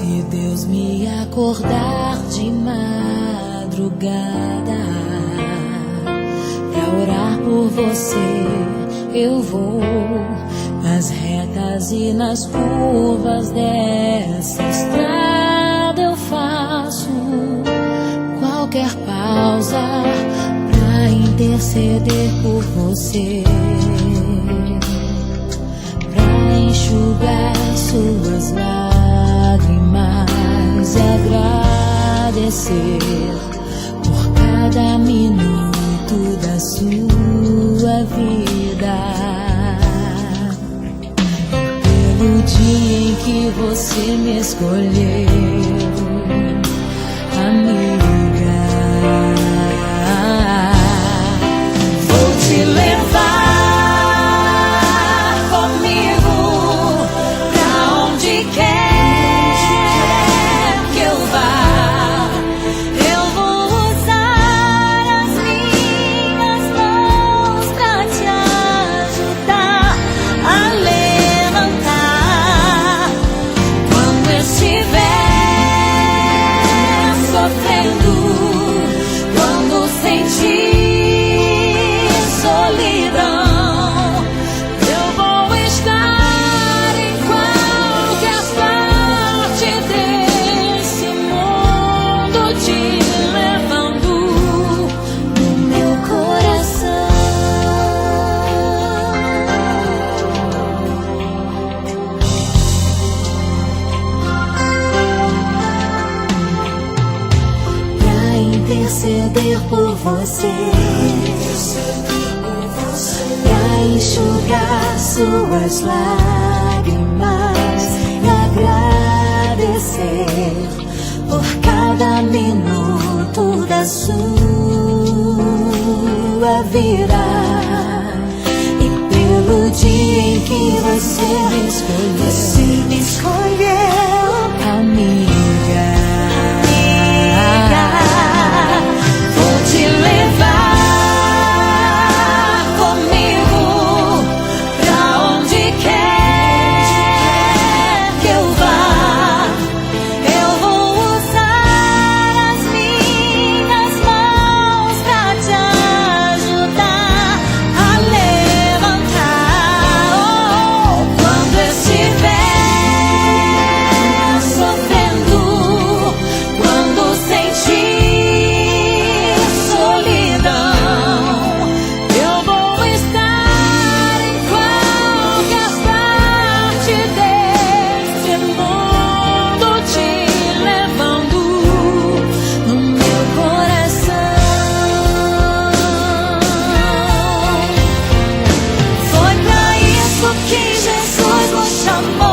Se Deus me acordar de madrugada pra orar por você, eu vou nas retas e nas curvas dessa estrada. Eu faço qualquer pausa pra interceder por você, pra enxugar suas lágrimas e agradecer por cada minuto da sua vida, pelo dia em que você me escolheu, amiga. Vou te levar comigo pra onde quer que eu vá. Eu vou usar as minhas mãos pra te ajudar a levantar quando estiver sofrendo, quando sentir solidão. Eu vou estar em qualquer parte desse mundo, te levando no meu coração. Pra interceder por você, pra enxugar suas lágrimas e agradecer por cada minuto da sua vida, e pelo dia em que você me escolheu, amiga. Vou te levar comigo pra onde quer que eu vá. Eu vou usar as minhas mãos pra te ajudar a levantar quando estiver sofrendo, quando sentir solidão. Eu vou estar em qualquer parte desse mundo, te levando no meu coração. Foi pra isso que Jesus nos chamou.